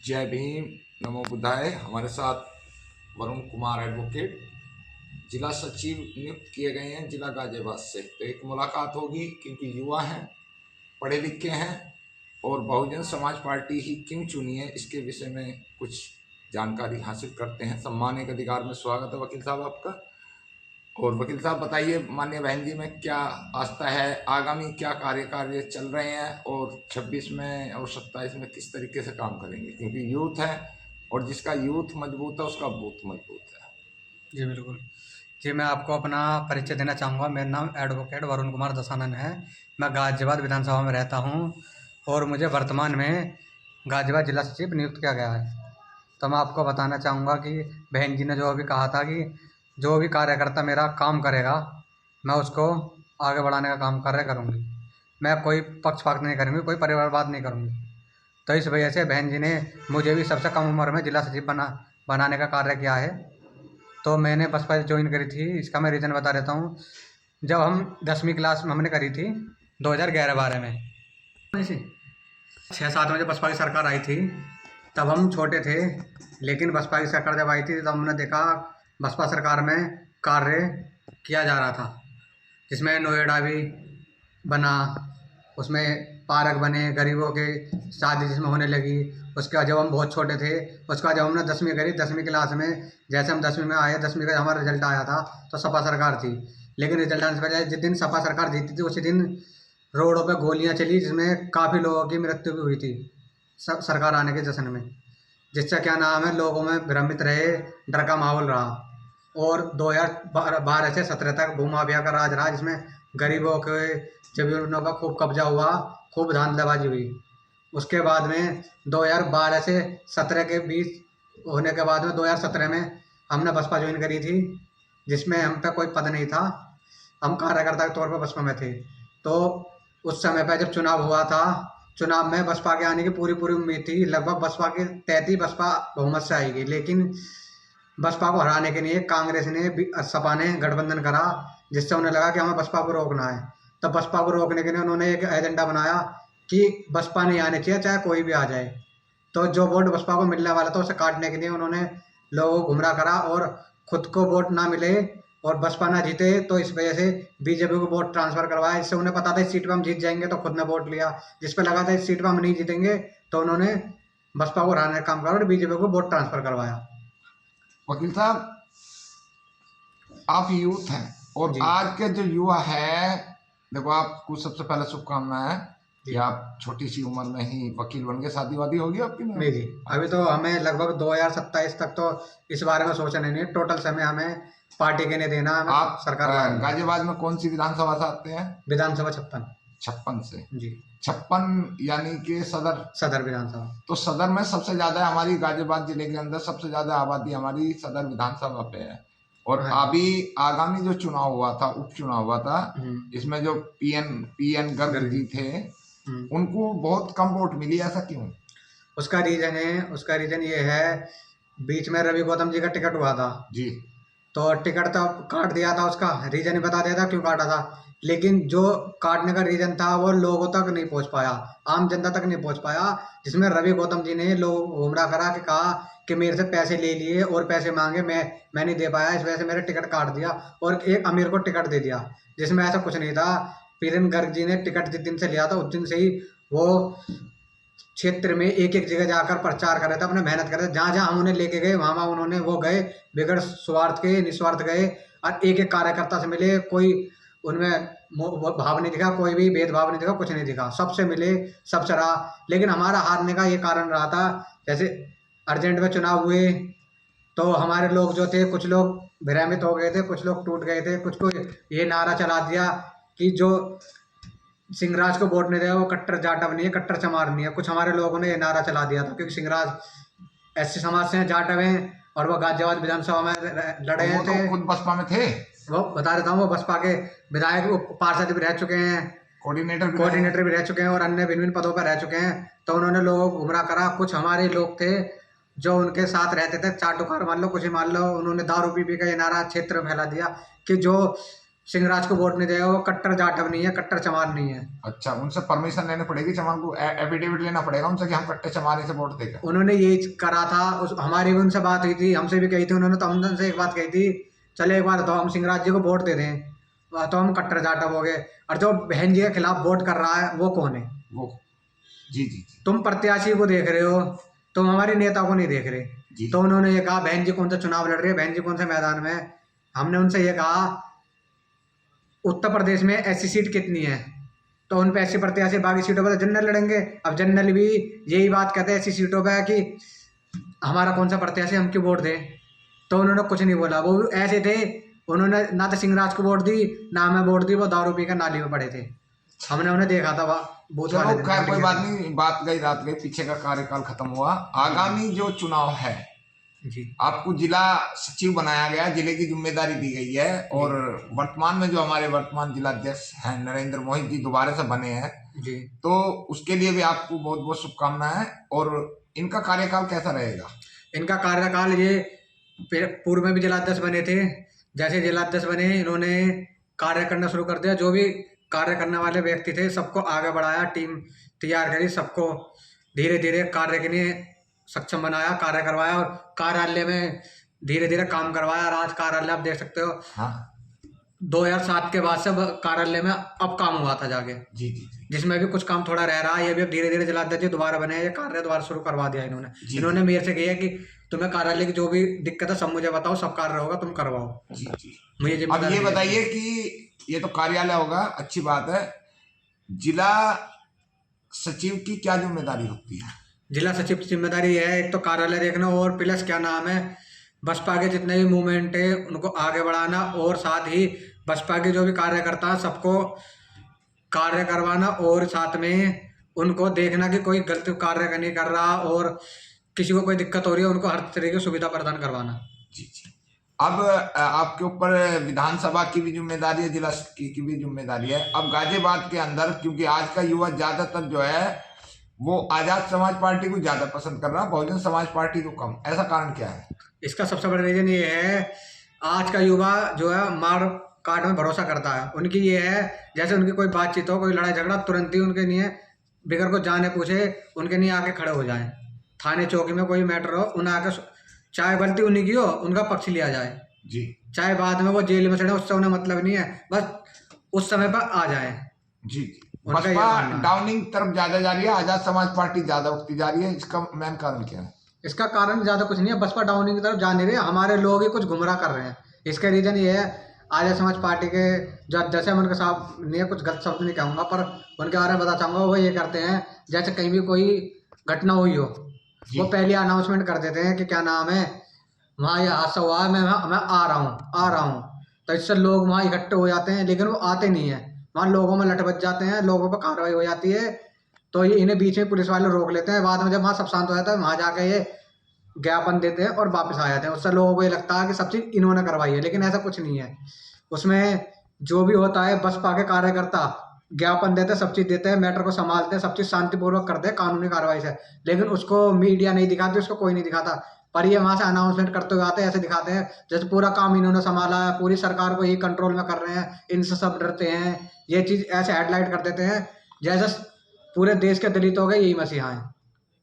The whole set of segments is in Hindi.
जय भीम, नमो बुद्धाय। हमारे साथ वरुण कुमार एडवोकेट जिला सचिव नियुक्त किए गए हैं जिला गाजियाबाद से। तो एक मुलाकात होगी क्योंकि युवा हैं, पढ़े लिखे हैं और बहुजन समाज पार्टी ही क्यों चुनी है इसके विषय में कुछ जानकारी हासिल करते हैं। सम्मान के अधिकार में स्वागत है वकील साहब आपका। और वकील साहब बताइए, माननीय बहन जी में क्या आस्था है, आगामी क्या कार्य चल रहे हैं और 26 में और 27 में किस तरीके से काम करेंगे, क्योंकि यूथ है और जिसका यूथ मजबूत है उसका बूथ मजबूत है। जी बिल्कुल। जी, मैं आपको अपना परिचय देना चाहूँगा। मेरा नाम एडवोकेट वरुण कुमार दसानन है। मैं गाजियाबाद विधानसभा में रहता हूँ और मुझे वर्तमान में गाजियाबाद जिला सचिव नियुक्त किया गया है। तो मैं आपको बताना चाहूँगा कि बहन जी ने जो अभी कहा था कि जो भी कार्यकर्ता मेरा काम करेगा, मैं उसको आगे बढ़ाने का काम करूँगी। मैं कोई पक्षपात नहीं करूँगी, कोई परिवारवाद नहीं करूँगी। तो इस वजह से बहन जी ने मुझे भी सबसे कम उम्र में जिला सचिव बनाने का कार्य किया है। तो मैंने बसपा ज्वाइन करी थी, इसका मैं रीज़न बता देता हूँ। जब हम 10वीं क्लास में हमने करी थी 2011-12 में, 6-7 में जब बसपा की सरकार आई थी तब हम छोटे थे। लेकिन बसपा की सरकार जब आई थी तब हमने देखा बसपा सरकार में कार्य किया जा रहा था, जिसमें नोएडा भी बना, उसमें पार्क बने, गरीबों के शादी जिसमें होने लगी। उसके बाद जब हम बहुत छोटे थे, उसके बाद जब हमने 10वीं करी, 10वीं क्लास में जैसे हम 10वीं में आए, 10वीं का हमारा रिजल्ट आया था तो सपा सरकार थी। लेकिन रिजल्ट आने से पहले जिस दिन सपा सरकार जीती थी उसी दिन रोडों पे गोलियां चली, जिसमें काफ़ी लोगों की मृत्यु भी हुई थी सरकार आने के जश्न में। जिससे क्या नाम है, लोगों में भ्रमित रहे, डर का माहौल रहा। और 2012 से 17 तक भूमाफिया का राज रहा, जिसमें गरीबों के जमीनों का खूब कब्जा हुआ, खूब धांधलीबाजी हुई। उसके बाद में 2012 से 17 के बीच होने के बाद में 2017 में हमने बसपा ज्वाइन करी थी, जिसमें हम पे कोई पद नहीं था, हम कार्यकर्ता के तौर पर बसपा में थे। तो उस समय पर जब चुनाव हुआ था, चुनाव में बसपा के आने की पूरी पूरी उम्मीद थी। लगभग बसपा के 33 बसपा बहुमत से आएगी। लेकिन बसपा को हराने के लिए कांग्रेस ने सपा ने गठबंधन करा, जिससे उन्हें लगा कि हमें बसपा को रोकना है। तो बसपा को रोकने के लिए उन्होंने एक एजेंडा बनाया कि बसपा नहीं आने चाहिए, चाहे कोई भी आ जाए। तो जो वोट बसपा को मिलने वाला था उसे काटने के लिए उन्होंने लोगों को गुमराह करा और खुद को वोट ना मिले और बसपा ना जीते, तो इस वजह से बीजेपी को वोट ट्रांसफर करवाया। इससे उन्हें पता था इस सीट पर हम जीत जाएंगे, तो खुद ने वोट लिया। जिस पर लगा था इस सीट पर हम नहीं जीतेंगे, तो उन्होंने बसपा को हराने का काम करा और बीजेपी को वोट ट्रांसफर करवाया। वकील साहब, आप यूथ हैं और आज के जो युवा है, देखो आपको सबसे पहले शुभकामनाएं कि आप छोटी सी उम्र में ही वकील बन गए। शादी वादी होगी आपकी? नहीं जी, अभी तो हमें लगभग 2027 तक तो इस बारे में सोचना नहीं है। टोटल समय हमें पार्टी के नहीं देना। हमें आप सरकार गाजियाबाद में कौन सी विधानसभा से आते हैं? विधानसभा 56। 56 से जी, 56 यानी कि सदर विधानसभा। तो सदर में सबसे ज्यादा हमारी गाजियाबाद जिले के अंदर सबसे ज्यादा आबादी हमारी सदर विधानसभा पे है। और अभी आगामी जो चुनाव हुआ था, उपचुनाव हुआ था, इसमें जो पीएन गर्ग जी थे, उनको बहुत कम वोट मिली। ऐसा क्यों? उसका रीजन ये है, बीच में रवि गौतम जी का टिकट हुआ था जी, तो टिकट तो काट दिया था। उसका रीजन ही बता दिया था क्यों काटा था। लेकिन जो काटने का रीजन था वो लोगों तक नहीं पहुंच पाया, आम जनता तक नहीं पहुंच पाया। जिसमें रवि गौतम जी ने लोग गुमराह करा के कहा कि मेरे से पैसे ले लिए और पैसे मांगे, मैं नहीं दे पाया, इस वजह से मेरा टिकट काट दिया और एक अमीर को टिकट दे दिया, जिसमें ऐसा कुछ नहीं था। पीएन गर्ग जी ने टिकट जिस दिन से लिया था उस दिन से ही वो क्षेत्र में एक एक जगह जाकर प्रचार कर रहे थे, अपने मेहनत कर रहे थे। जहाँ जहाँ हम उन्हें लेके गए वहाँ उन्होंने वो गए बगैर स्वार्थ के, निस्वार्थ गए और एक एक कार्यकर्ता से मिले। कोई उनमें भाव नहीं दिखा, कोई भी भेदभाव नहीं दिखा, कुछ नहीं दिखा, सबसे मिले, सबसे रहा। लेकिन हमारा हारने का ये कारण रहा था, जैसे अर्जेंट में चुनाव हुए तो हमारे लोग जो थे, कुछ लोग भ्रमित हो गए थे, कुछ लोग टूट गए थे, कुछ को ये नारा चला दिया कि जो सिंहराज को वोट नहीं देगा वो कट्टर जाटव नहीं है, कट्टर चमार नहीं है। कुछ हमारे लोगों ने ये नारा चला दिया था क्योंकि सिंहराज एससी समाज से जाटव हैं और वो गाजियाबाद विधानसभा में लड़े थे। तो खुद बसपा में थे, वो बता देता हूँ, वो बसपा के विधायक, पार्षद भी रह चुके हैं, कोऑर्डिनेटर भी रह चुके हैं और अन्य भिन्न भिन्न पदों पर रह चुके हैं। तो उन्होंने लोगों को गुमराह करा। कुछ हमारे लोग थे जो उनके साथ रहते थे, चाटुकार मान लो, कुछ ही मान लो, उन्होंने दारू पी का ये नारा क्षेत्र में फैला दिया कि जो सिंहराज को वोट नहीं देगा, वो कट्टर जाटव नहीं है, कट्टर चमार नहीं है। अच्छा, उनसे परमिशन लेनी पड़ेगी, चमार को एफिडेविट लेना पड़ेगा उनसे कि हम कट्टे चमारी से वोट देगा। उन्होंने यही करा था, हमारी भी उनसे बात हुई थी, हमसे भी कही थी उन्होंने, तो हमने उनसे एक बात कही थी, चले एक बार तो हम सिंहराज जी को वोट दे दें, तो हम कट्टर जाटव हो गए। और जो बहन जी के खिलाफ वोट कर रहा है वो कौन है? वो जी जी जी तुम प्रत्याशी को देख रहे हो, तुम हमारे नेता को नहीं देख रहे। जी। तो उन्होंने ये कहा बहन जी कौन सा चुनाव लड़ रही है, बहन जी कौन से मैदान में है। हमने उनसे ये कहा उत्तर प्रदेश में ऐसी सीट कितनी है, तो उन पे ऐसी प्रत्याशी बाकी सीटों पर जनरल लड़ेंगे। अब जनरल भी यही बात कहते हैं ऐसी सीटों पर कि हमारा कौन सा प्रत्याशी हम क्यों वोट दें। तो उन्होंने कुछ नहीं बोला, वो ऐसे थे, उन्होंने ना तो सिंहराज को वोट दी ना हमें वोट दी, वो दारू पी कर नाली में पड़े थे, हमने उन्हें देखा था बूथ वाले चलो दिन, खैर कोई मीटिंग बात के दिन। नहीं, बात गई रात गई, पीछे का कार्यकाल खत्म हुआ। आगामी जो चुनाव है, जी आपको जिला सचिव बनाया गया, जिले की जिम्मेदारी दी गई है, और वर्तमान में जो हमारे वर्तमान जिला अध्यक्ष हैं नरेंद्र मोहित जी दोबारा से बने हैं, जी। तो उसके लिए भी आपको बहुत बहुत शुभकामनाएं। और इनका कार्यकाल कैसा रहेगा? इनका कार्यकाल ये पूर्व में भी जिलाध्यक्ष बने थे, जैसे जिलाध्यक्ष बने इन्होंने कार्य करना शुरू कर दिया, जो भी कार्य करने वाले व्यक्ति थे सबको आगे बढ़ाया, टीम तैयार करी, सबको धीरे धीरे कार्य के लिए सक्षम बनाया, कार्य करवाया और कार्यालय में धीरे धीरे काम करवाया। और आज कार्यालय आप देख सकते हो, हाँ 2007 के बाद से कार्यालय में अब काम हुआ था जाके, जी जी जी जिसमें भी कुछ काम थोड़ा रह रहा है, ये भी अब धीरे धीरे जिलाध्यक्ष दोबारा बने हैं, ये कार्य दोबारा शुरू करवा दिया इन्होंने। जी। इन्होंने मेरे से कहा कि तुम्हें कार्यालय की जो भी दिक्कत है सब मुझे बताओ, सब कार्य होगा, तुम करवाओ। जी जी। मुझे अब जिम्मेदारी ये दी है। बताइए कि ये तो कार्यालय होगा, अच्छी बात है, जिला सचिव की क्या जिम्मेदारी होती है? जिला सचिव की जिम्मेदारी है एक तो कार्यालय देखना, और प्लस क्या नाम है, बसपा के जितने भी मूवमेंट है उनको आगे बढ़ाना, और साथ ही बसपा के जो भी कार्यकर्ता हैं सबको कार्य करवाना, और साथ में उनको देखना कि कोई गलत कार्य नहीं कर रहा, और किसी को कोई दिक्कत हो रही है उनको हर तरह की सुविधा प्रदान करवाना। जी जी। अब आपके ऊपर विधानसभा की भी जिम्मेदारी है, जिला की भी जिम्मेदारी है। अब गाजियाबाद के अंदर, क्योंकि आज का युवा ज्यादातर जो है वो आजाद समाज पार्टी को ज्यादा पसंद कर रहा है, बहुजन समाज पार्टी को कम, ऐसा कारण क्या है? इसका सबसे बड़ा रीजन ये है, आज का युवा जो है मार काट में भरोसा करता है। उनकी ये है, जैसे उनकी कोई बातचीत हो, कोई लड़ाई झगड़ा, तुरंत ही उनके लिए बिगर को जाने पूछे उनके लिए आके खड़े हो जाएं। थाने चौकी में कोई मैटर हो, उन्हें आके, चाहे गलती उन्हीं की हो, उनका पक्ष लिया जाए, जी चाहे बाद में वो जेल में चढ़े, उससे उन्हें मतलब नहीं है, बस उस समय पर आ जाए। जी जी। उनका ये बसपा मानना है। डाउनिंग तरफ ज्यादा जा रही है, आजाद समाज पार्टी ज्यादा उठती जा रही है, इसका मेन कारण क्या है? इसका कारण ज़्यादा कुछ नहीं है, बसपा डाउनिंग की तरफ जा नहीं रही है, हमारे लोग ही कुछ गुमराह कर रहे हैं। इसका रीज़न ये है, आर्य समाज पार्टी के जो अध्यक्ष हैं, उनके साथ नहीं, कुछ गलत शब्द नहीं कहूँगा, पर उनके बारे में बता चाहूँगा, वो ये करते हैं जैसे कहीं भी कोई घटना हुई हो, वो पहले अनाउंसमेंट कर देते हैं कि क्या नाम है, वहाँ ये हादसा हुआ है, मैं आ रहा हूँ। तो इससे लोग वहाँ इकट्ठे हो जाते हैं, लेकिन वो आते नहीं है, वहाँ लोगों में लट बच जाते हैं, लोगों पर कार्रवाई हो जाती है, तो ये इन्हें बीच में पुलिस वाले रोक लेते हैं। बाद में जब वहाँ सब शांत हो जाता है, वहाँ जाके ये ज्ञापन देते हैं और वापस आ जाते हैं। उससे लोगों को ये लगता है कि सब चीज़ इन्होंने करवाई है, लेकिन ऐसा कुछ नहीं है। उसमें जो भी होता है, बसपा के कार्यकर्ता ज्ञापन देते हैं, सब चीज़ देते हैं, मैटर को संभालते हैं, सब चीज़ शांतिपूर्वक करते हैं कानूनी कार्रवाई से, लेकिन उसको मीडिया नहीं दिखाती, उसको कोई नहीं दिखाता। पर ये वहाँ से अनाउंसमेंट करते हुए आते हैं, ऐसे दिखाते हैं जैसे पूरा काम इन्होंने संभाला है, पूरी सरकार को ही कंट्रोल में कर रहे हैं, इनसे सब डरते हैं। ये चीज़ ऐसे हेडलाइट कर देते हैं जैसे पूरे देश के दलितों के यही मसीहा हैं।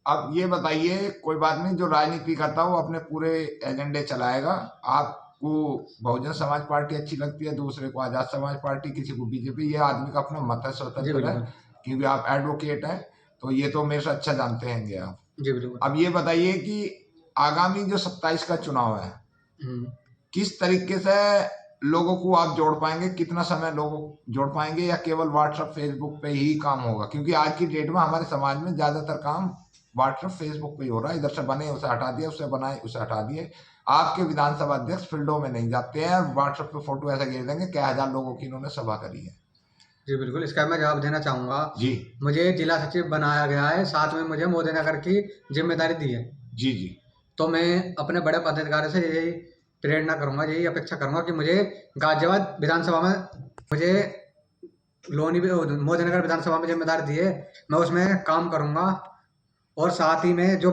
अब ये बताइए, कोई बात नहीं, जो राजनीति करता है वो अपने पूरे एजेंडे चलाएगा। आपको बहुजन समाज पार्टी अच्छी लगती है, दूसरे को आजाद समाज पार्टी, किसी को बीजेपी, ये आदमी का अपना मत है, जी स्वतंत्र है, बिल्कुल। क्योंकि आप एडवोकेट हैं, तो ये तो मेरे से अच्छा जानते हैं आप। जी बिल्कुल। अब ये बताइए कि आगामी जो 27 का चुनाव है, किस तरीके से लोगों को आप जोड़ पाएंगे, कितना समय लोगों को जोड़ पाएंगे, या केवल व्हाट्सएप फेसबुक पे ही काम होगा? क्योंकि आज की डेट में हमारे समाज में ज्यादातर काम व्हाट्सएप फेसबुक पे ही हो रहा है, इधर से बने उसे हटा दिया, उससे बनाए उसे हटा दिए। आपके विधानसभा अध्यक्ष फील्डों में नहीं जाते हैं, व्हाट्सएप पे फोटो ऐसा गिर देंगे क्या हजार लोगों की इन्होंने सभा करी है। जी बिल्कुल, इसका मैं जवाब देना चाहूँगा। जी मुझे जिला सचिव बनाया गया है, साथ में मुझे मोदी नगर की जिम्मेदारी दी है, जी जी तो मैं अपने बड़े पदाधिकारी से यही प्रेरणा करूँगा, यही अपेक्षा करूँगा कि मुझे गाजियाबाद विधानसभा में, मुझे मोदी नगर विधानसभा में जिम्मेदारी दी है, मैं उसमें काम करूँगा। और साथ ही में जो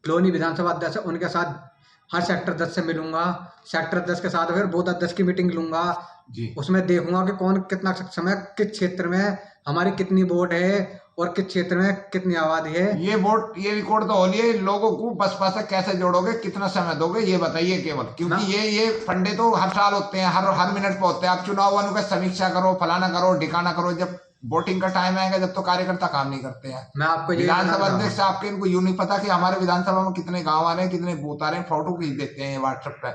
लोनी विधानसभा अध्यक्ष है उनके साथ हर सेक्टर 10 से मिलूंगा। सेक्टर 10 के साथ फिर बूथ अध्यक्ष की मीटिंग लूंगा। जी उसमें देखूंगा कि कौन कितना सक्षम है, किस क्षेत्र में हमारी कितनी वोट है और किस क्षेत्र में कितनी आबादी है। ये वोट, ये रिकॉर्ड तो हो लिए, लोगों को बसपा से कैसे जोड़ोगे, कितना समय दोगे, ये बताइए केवल, क्योंकि ये फंडे तो हर साल होते हैं, हर मिनट पे होते हैं। आप चुनाव वालों का समीक्षा करो, फलाना करो, ढिकाना करो, जब वोटिंग का टाइम आएगा जब तो कार्यकर्ता काम नहीं करते हैं। मैं आपको ये विधानसभा अध्यक्ष आपके, इनको यूं नहीं पता कि हमारे विधानसभा में कितने गांव आ रहे हैं, कितने बूथ आ रहे हैं, फोटो खींच देते हैं व्हाट्सएप पे।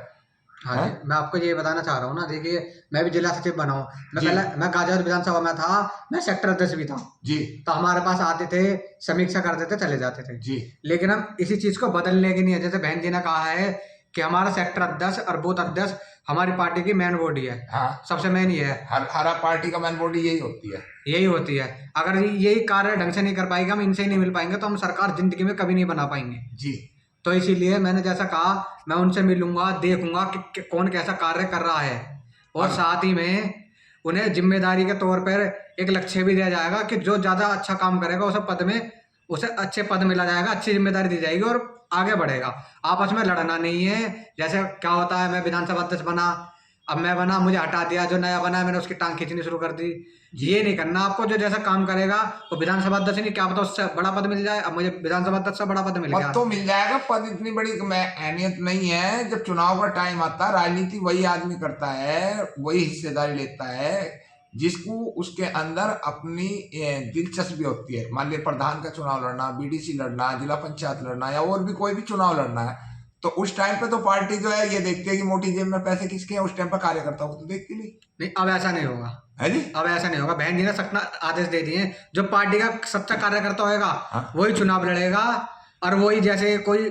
हाँ जी, मैं आपको ये बताना चाह रहा हूँ ना, देखिए मैं भी जिला सचिव बना हूँ। मैं जी। पहले मैं गाजियाबाद विधानसभा में था, मैं सेक्टर अध्यक्ष भी था जी तो हमारे पास आते थे, समीक्षा करते थे, चले जाते थे। जी लेकिन हम इसी चीज को बदलने की नहीं है। जैसे बहन जी ने कहा है कि हमारा सेक्टर अध्यक्ष और बूथ अध्यक्ष हमारी पार्टी की मेन बॉडी है। हाँ, सबसे मेन ये है, हर पार्टी का मेन बॉडी यही होती है। यही होती है। अगर यही कार्य ढंग से नहीं कर पाएगा, हम इनसे ही नहीं मिल पाएंगे, तो हम सरकार जिंदगी में कभी नहीं बना पाएंगे। जी तो इसीलिए मैंने जैसा कहा, मैं उनसे मिलूंगा, देखूंगा कि कौन कैसा कार्य कर रहा है, और साथ ही में उन्हें जिम्मेदारी के तौर पर एक लक्ष्य भी दिया जाएगा कि जो ज्यादा अच्छा काम करेगा उसे अच्छे पद मिला जाएगा, अच्छी जिम्मेदारी दी जाएगी और आगे बढ़ेगा। आपस में लड़ना नहीं है। जैसे क्या होता है, मैं विधानसभा अध्यक्ष बना, अब मैं बना, मुझे हटा दिया, जो नया बना है मैंने उसकी टांग खींचनी शुरू कर दी। ये नहीं करना आपको। जो जैसा काम करेगा वो विधानसभा अध्यक्ष नहीं, क्या पता उससे बड़ा पद मिल जाए। अब मुझे विधानसभा अध्यक्ष से बड़ा पद मिल गया, पद तो मिल जाएगा, पद इतनी बड़ी अहमियत नहीं है। जब चुनाव का टाइम आता है, राजनीति वही आदमी करता है, वही हिस्सेदारी लेता है जिसको उसके अंदर अपनी दिलचस्पी होती है। मान लिया प्रधान का चुनाव लड़ना, बीडीसी लड़ना, जिला पंचायत लड़ना, या और भी कोई भी चुनाव लड़ना है, तो उस टाइम पे तो पार्टी जो है ये देखती है कि मोटी जेब में पैसे किसके हैं। उस टाइम पर कार्यकर्ताओं को तो देखती नहीं। अब ऐसा नहीं होगा, है जी। अब ऐसा नहीं होगा। बहन जी ने सख्त आदेश दे दिए, जो पार्टी का सच्चा कार्यकर्ता होगा हाँ। वही चुनाव लड़ेगा। और वही, जैसे कोई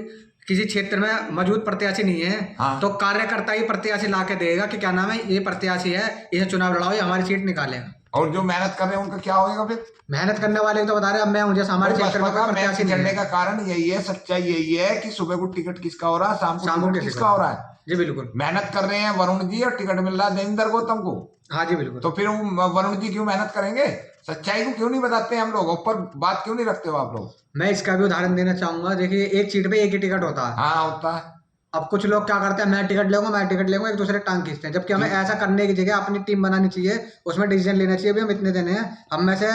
किसी क्षेत्र में मौजूद प्रत्याशी नहीं है, हाँ। तो कार्यकर्ता ही प्रत्याशी ला के देगा कि क्या नाम है, ये प्रत्याशी है, इसे चुनाव लड़ाओ, ये हमारी सीट निकालेगा। और जो मेहनत कर रहे हैं उनका क्या होगा फिर? मेहनत करने वाले तो बता रहे, अब मैं मुझे हमारे क्षेत्र में कोई प्रत्याशी नहीं चढ़ने है। का कारण यही है, सच्चाई यही है कि सुबह को टिकट किसका हो रहा है, शाम को टिकट किसका हो रहा है। जी बिल्कुल। मेहनत कर रहे हैं वरुण जी और टिकट मिल रहा है देवेंद्र गौतम को। हाँ जी बिल्कुल। तो फिर वरुण जी क्यों मेहनत करेंगे? सच्चाई को क्यों नहीं बताते हम लोग? ऊपर बात क्यों नहीं रखते हो आप लोग? मैं इसका भी उदाहरण देना चाहूंगा। देखिए, एक सीट पे एक ही टिकट होता है। हाँ होता है। अब कुछ लोग क्या करते हैं, मैं टिकट लूंगा, एक दूसरे टांग खींचते हैं। जबकि हमें ऐसा करने की जगह अपनी टीम बनानी चाहिए, उसमें डिसीजन लेना चाहिए, भी हम इतने देने हैं, हम में से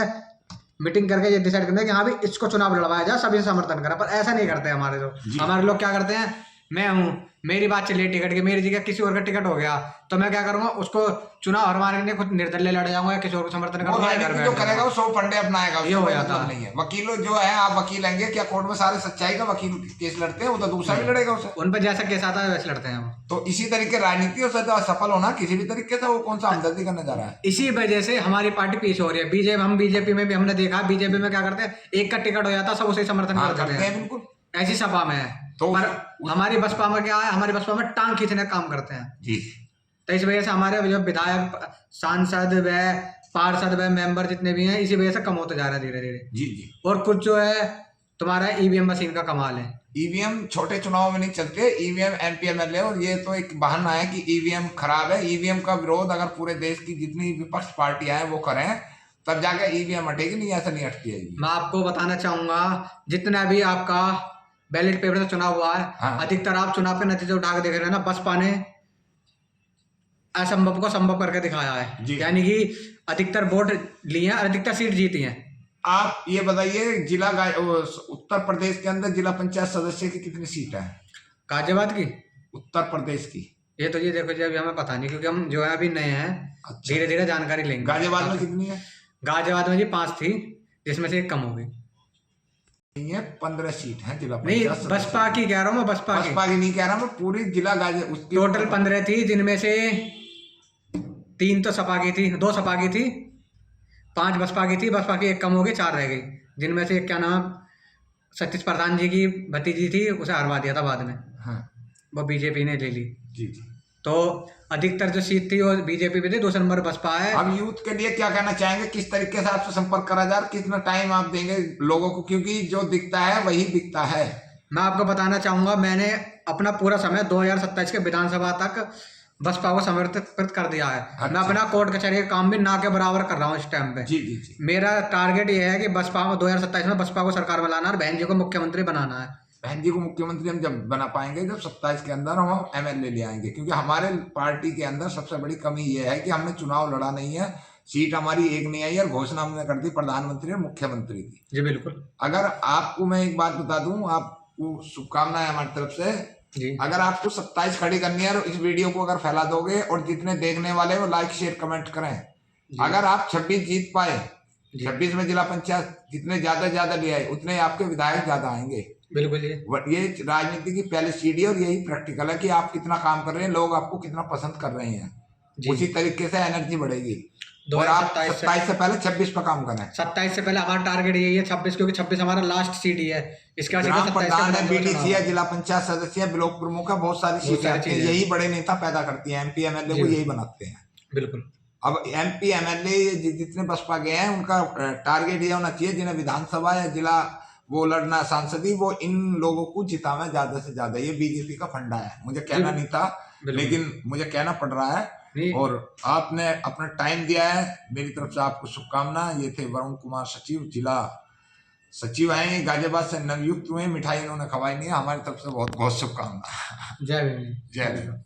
मीटिंग करके ये डिसाइड करना है कि हाँ भी इसको चुनाव लड़वाया जाए, सभी समर्थन करा। पर ऐसा नहीं करते हमारे लोग। हमारे लोग क्या करते हैं, मैं हूँ, मेरी बात चली टिकट की, मेरी जगह किसी और का टिकट हो गया तो मैं क्या करूंगा, उसको चुनाव हरवाने के लिए खुद निर्दलीय लड़ जाऊंगा, या किसी और को समर्थन करूंगा। जो करेगा वो 100 फंडे अपनाएगा, ये हो जाता नहीं है। वकीलों जो है, आप वकील लेंगे क्या कोर्ट में सारे सच्चाई का वकील केस लड़ते हैं? वो तो दूसरा भी लड़ेगा उसे। उन पर जैसा केस आता है वैसे लड़ते हैं हम। तो इसी तरीके राजनीति से सफल होना किसी भी तरीके से, वो कौन सा हमदर्दी करने जा रहा है? इसी वजह से हमारी पार्टी पीछे हो रही है। बीजेपी, हम बीजेपी में भी हमने देखा, बीजेपी में क्या करते हैं, एक का टिकट हो जाता है, सब उसे समर्थन करते हैं। बिल्कुल ऐसी सभा में है। तो पर हमारी बसपा में क्या है, हमारी बसपा में टांग खींचने का काम करते हैं जी। तो इस वजह से हमारे जो विधायक, सांसद व पार्षद व मेंबर जितने भी हैं, इसी वजह से कम होते जा रहे हैं धीरे धीरे। जी जी। और कुछ जो है तुम्हारा ईवीएम मशीन का कमाल है। ईवीएम छोटे चुनाव में नहीं चलते, ईवीएम एमपीएमएलए, और ये तो एक बहाना है कि ईवीएम खराब है। ईवीएम का विरोध अगर पूरे देश की जितनी विपक्ष पार्टियां हैं वो करें, तब जाके ईवीएम हटेगी, नहीं ऐसा नहीं हटती है। मैं आपको बताना चाहूंगा, जितना भी आपका बैलेट पेपर से चुनाव हुआ है, हाँ। अधिकतर आप चुनाव के नतीजे उठा के देख रहे हैं ना, बसपा ने असंभव को संभव करके दिखाया है। यानी कि अधिकतर वोट लिए हैं और अधिकतर सीट जीती हैं। आप ये बताइए, उत्तर प्रदेश के अंदर जिला पंचायत सदस्य की कितनी सीट है? गाजियाबाद की, उत्तर प्रदेश की? ये तो ये देखो जी, अभी हमें पता नहीं, क्योंकि हम जो है अभी नए हैं। अच्छा। धीरे धीरे जानकारी लेंगे। गाजियाबाद में कितनी है? गाजियाबाद में जी 5 थी, जिसमें से एक कम हो गई। नहीं है, 15 सीट है जिला नहीं, पंचायत बसपा की कह रहा हूँ मैं, बसपा की नहीं कह रहा मैं, पूरी जिला उसकी टोटल 15 थी, जिनमें से 3 तो सपा की थी, 2 सपा की थी, 5 बसपा की थी। बसपा की एक कम हो गई, 4 रह गई, जिनमें से एक क्या नाम, सतीश प्रधान जी की भतीजी थी, उसे हरवा दिया था बाद में। हाँ। वो बीजेपी ने ले ली। जी जी। तो अधिकतर जो सीट थी वो बीजेपी पे थी, दूसरे नंबर बसपा है। अब यूथ के लिए क्या कहना चाहेंगे, किस तरीके से आपसे संपर्क करा जा रहा है, कितना टाइम आप देंगे लोगों को, क्योंकि जो दिखता है वही बिकता है? मैं आपको बताना चाहूंगा, मैंने अपना पूरा समय 2027 के विधानसभा तक बसपा को समर्पित कर दिया है। अच्छा। मैं अपना कोर्ट कचहरी का काम भी ना के बराबर कर रहा हूँ इस टाइम पे। जी जी जी। मेरा टारगेट ये है कि बसपा में 2027 में बसपा को सरकार में लाना और बहन जी को मुख्यमंत्री बनाना है। बहन जी को मुख्यमंत्री हम जब बना पाएंगे जब 27 के अंदर हम एमएलए ले आएंगे, क्योंकि हमारे पार्टी के अंदर सबसे बड़ी कमी ये है कि हमने चुनाव लड़ा नहीं है, सीट हमारी एक नहीं आई और घोषणा हमने कर दी प्रधानमंत्री और मुख्यमंत्री की। जी बिल्कुल। अगर आपको मैं एक बात बता दूं, आपको शुभकामनाएं हमारी तरफ से जी अगर आपको 27 खड़ी करनी है और इस वीडियो को अगर फैला दोगे और जितने देखने वाले वो लाइक शेयर कमेंट करें, अगर आप 26 जीत पाए, 26 में जिला पंचायत जितने ज्यादा ले आए उतने आपके विधायक ज्यादा आएंगे। बिल्कुल। ये राजनीति की पहली सीढ़ी और यही प्रैक्टिकल है कि आप कितना काम कर रहे हैं, लोग आपको कितना पसंद कर रहे हैं, उसी तरीके से एनर्जी बढ़ेगी। और आप 27 से पहले 26 पर काम करें। 27 से पहले हमारा टारगेट यही है 26, क्योंकि 26 हमारा लास्ट सीट ही है। इसके बाद ग्राम प्रधान है, बीडीसी है, जिला पंचायत सदस्य है, ब्लॉक प्रमुख है, बहुत सारी चीजें आती हैं। यही बड़े नेता पैदा करती है, एमपी एमएलए को यही बनाते हैं। बिल्कुल। अब एमपी एमएलए जितने बसपा गए हैं उनका टारगेट ये होना चाहिए जिन्हें विधानसभा या जिला वो लड़ना सांसदी, वो इन लोगों को जितावे ज्यादा से ज्यादा। ये बीजेपी का फंडा है, मुझे कहना नहीं था लेकिन मुझे कहना पड़ रहा है। और आपने अपना टाइम दिया है, मेरी तरफ से आपको शुभकामना। ये थे वरुण कुमार सचिव, जिला सचिव हैं, गाजियाबाद से नवयुक्त हुए। मिठाई इन्होंने खवाई नहीं है, हमारी तरफ से बहुत बहुत शुभकामना। जय भीम। जय भीम।